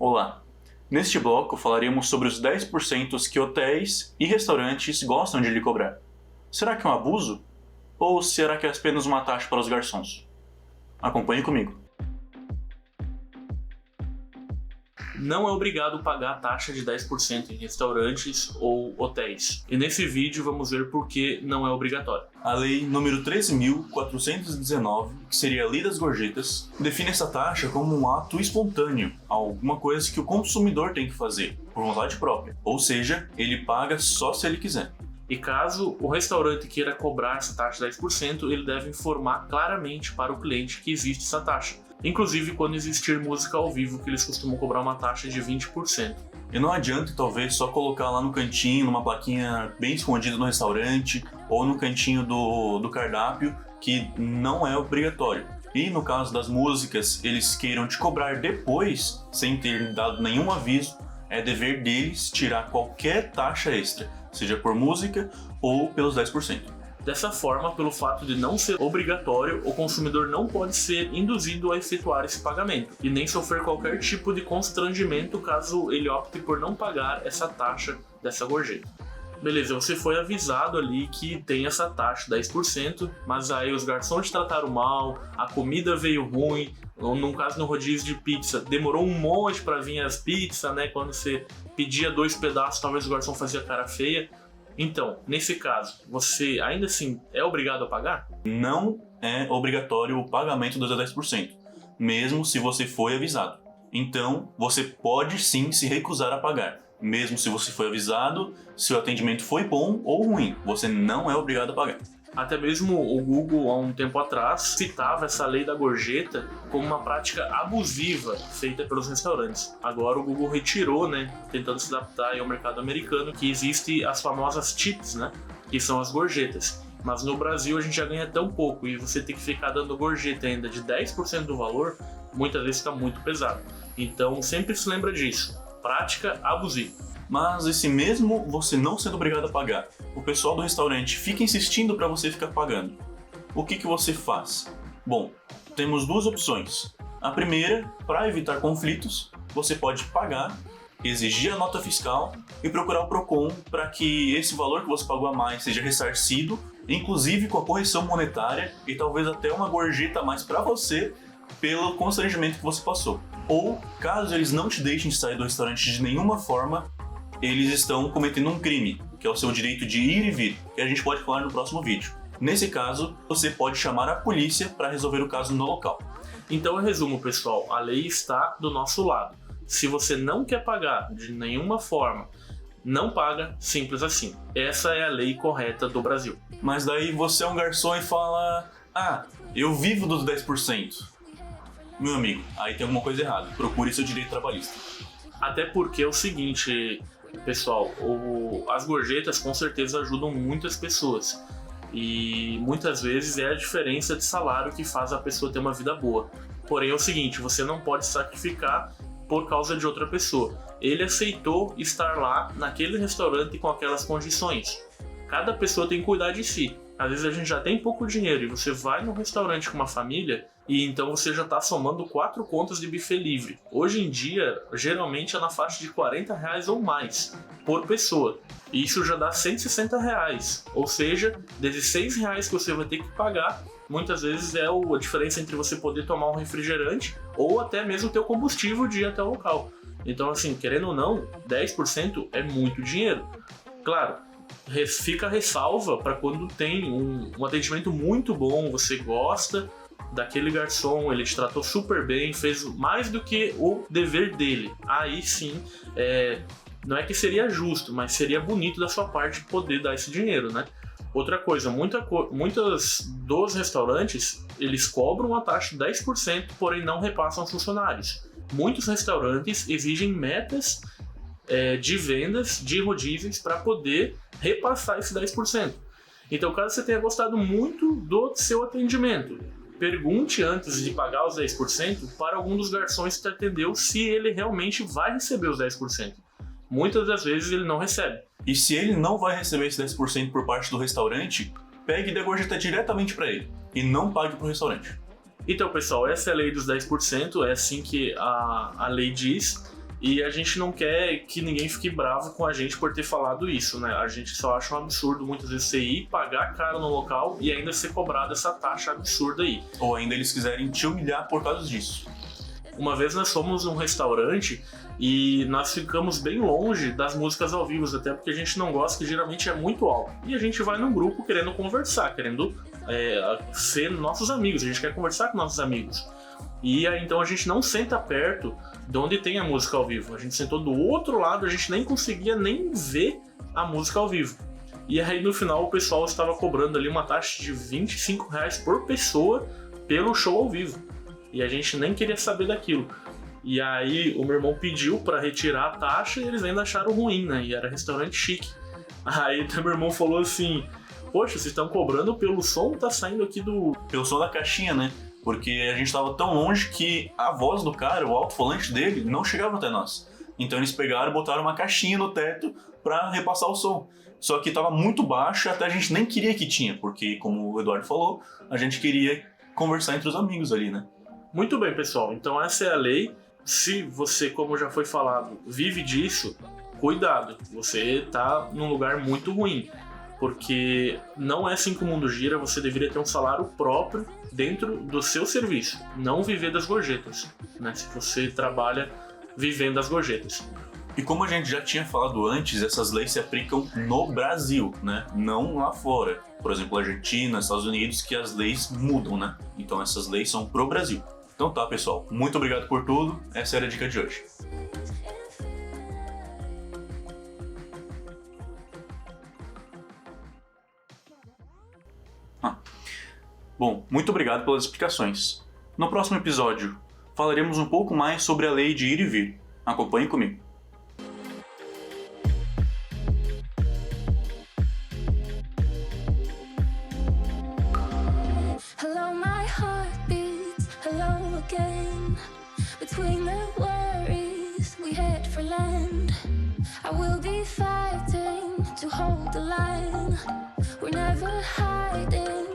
Olá! Neste bloco falaremos sobre os 10% que hotéis e restaurantes gostam de lhe cobrar. Será que é um abuso? Ou será que é apenas uma taxa para os garçons? Acompanhe comigo. Não é obrigado pagar a taxa de 10% em restaurantes ou hotéis. E nesse vídeo vamos ver por que não é obrigatório. A lei número 13.419, que seria a Lei das Gorjetas, define essa taxa como um ato espontâneo, alguma coisa que o consumidor tem que fazer, por vontade própria. Ou seja, ele paga só se ele quiser. E caso o restaurante queira cobrar essa taxa de 10%, ele deve informar claramente para o cliente que existe essa taxa. Inclusive quando existir música ao vivo, que eles costumam cobrar uma taxa de 20%. E não adianta talvez só colocar lá no cantinho, numa plaquinha bem escondida no restaurante, ou no cantinho do cardápio, que não é obrigatório. E no caso das músicas, eles queiram te cobrar depois, sem ter dado nenhum aviso, é dever deles tirar qualquer taxa extra, seja por música ou pelos 10%. Dessa forma, pelo fato de não ser obrigatório, o consumidor não pode ser induzido a efetuar esse pagamento e nem sofrer qualquer tipo de constrangimento caso ele opte por não pagar essa taxa dessa gorjeta. Beleza, você foi avisado ali que tem essa taxa, 10%, mas aí os garçons te trataram mal, a comida veio ruim, ou no caso no rodízio de pizza, demorou um monte para vir as pizzas, né? Quando você pedia 2 pedaços, talvez o garçom fazia cara feia. Então, nesse caso, você ainda assim é obrigado a pagar? Não é obrigatório o pagamento dos 10%, mesmo se você foi avisado. Então, você pode sim se recusar a pagar. Mesmo se você foi avisado, se o atendimento foi bom ou ruim, você não é obrigado a pagar. Até mesmo o Google, há um tempo atrás, citava essa lei da gorjeta como uma prática abusiva feita pelos restaurantes. Agora o Google retirou, tentando se adaptar ao mercado americano, que existe as famosas tips, que são as gorjetas. Mas no Brasil a gente já ganha tão pouco e você tem que ficar dando gorjeta ainda de 10% do valor, muitas vezes fica muito pesado. Então sempre se lembra disso, prática abusiva. Mas e se mesmo você não sendo obrigado a pagar, o pessoal do restaurante fica insistindo para você ficar pagando, o que você faz? Bom, temos 2 opções. A primeira, para evitar conflitos, você pode pagar, exigir a nota fiscal e procurar o Procon para que esse valor que você pagou a mais seja ressarcido, inclusive com a correção monetária e talvez até uma gorjeta a mais para você pelo constrangimento que você passou. Ou, caso eles não te deixem sair do restaurante de nenhuma forma, eles estão cometendo um crime, que é o seu direito de ir e vir, que a gente pode falar no próximo vídeo. Nesse caso, você pode chamar a polícia para resolver o caso no local. Então, em resumo, pessoal, a lei está do nosso lado. Se você não quer pagar de nenhuma forma, não paga, simples assim. Essa é a lei correta do Brasil. Mas daí você é um garçom e fala: eu vivo dos 10%. Meu amigo, aí tem alguma coisa errada. Procure seu direito trabalhista. Até porque é o seguinte, pessoal, as gorjetas com certeza ajudam muitas pessoas e muitas vezes é a diferença de salário que faz a pessoa ter uma vida boa. Porém é o seguinte, você não pode sacrificar por causa de outra pessoa. Ele aceitou estar lá naquele restaurante com aquelas condições. Cada pessoa tem que cuidar de si. Às vezes a gente já tem pouco dinheiro e você vai num restaurante com uma família e então você já está somando 4 contas de buffet livre. Hoje em dia, geralmente é na faixa de R$40 ou mais por pessoa. E isso já dá R$160. Ou seja, R$16 que você vai ter que pagar, muitas vezes é a diferença entre você poder tomar um refrigerante ou até mesmo ter o combustível de ir até o local. Então assim, querendo ou não, 10% é muito dinheiro. Claro, fica a ressalva para quando tem um atendimento muito bom, você gosta daquele garçom, ele te tratou super bem, fez mais do que o dever dele. Aí sim, não é que seria justo, mas seria bonito da sua parte poder dar esse dinheiro, Outra coisa, muitos dos restaurantes, eles cobram a taxa de 10%, porém não repassam aos funcionários. Muitos restaurantes exigem metas de vendas de rodízios para poder repassar esse 10%. Então, caso você tenha gostado muito do seu atendimento, pergunte antes de pagar os 10% para algum dos garçons que te atendeu se ele realmente vai receber os 10%. Muitas das vezes ele não recebe. E se ele não vai receber esse 10% por parte do restaurante, pegue e dê gorjeta diretamente para ele e não pague para o restaurante. Então, pessoal, essa é a lei dos 10%, é assim que a lei diz. E a gente não quer que ninguém fique bravo com a gente por ter falado isso, né? A gente só acha um absurdo muitas vezes você ir, pagar caro no local e ainda ser cobrado essa taxa absurda aí. Ou ainda eles quiserem te humilhar por causa disso. Uma vez nós fomos num restaurante e nós ficamos bem longe das músicas ao vivo, até porque a gente não gosta, que geralmente é muito alto. E a gente vai num grupo querendo conversar, querendo ser nossos amigos, a gente quer conversar com nossos amigos. E aí, então a gente não senta perto de onde tem a música ao vivo. A gente sentou do outro lado, a gente nem conseguia nem ver a música ao vivo. E aí no final o pessoal estava cobrando ali uma taxa de R$25 por pessoa pelo show ao vivo. E a gente nem queria saber daquilo. E aí o meu irmão pediu para retirar a taxa e eles ainda acharam ruim, né? E era restaurante chique. Aí meu irmão falou assim: poxa, vocês estão cobrando pelo som, tá saindo aqui do... Pelo som da caixinha, né? Porque a gente tava tão longe que a voz do cara, o alto-falante dele, não chegava até nós. Então eles pegaram e botaram uma caixinha no teto para repassar o som. Só que tava muito baixo, até a gente nem queria que tinha, porque, como o Eduardo falou, a gente queria conversar entre os amigos ali, né? Muito bem, pessoal. Então essa é a lei. Se você, como já foi falado, vive disso, cuidado. Você tá num lugar muito ruim. Porque não é assim que o mundo gira, você deveria ter um salário próprio dentro do seu serviço, não viver das gorjetas, né? Se você trabalha vivendo das gorjetas. E como a gente já tinha falado antes, essas leis se aplicam no Brasil, né? Não lá fora. Por exemplo, Argentina, Estados Unidos, que as leis mudam, né? Então essas leis são pro Brasil. Então tá, pessoal. Muito obrigado por tudo. Essa era a dica de hoje. Bom, muito obrigado pelas explicações. No próximo episódio, falaremos um pouco mais sobre a lei de ir e vir. Acompanhe comigo. Hello, my heart beats, hello again. Between the worries, we head for land. I will be fighting to hold the line. We're never hiding.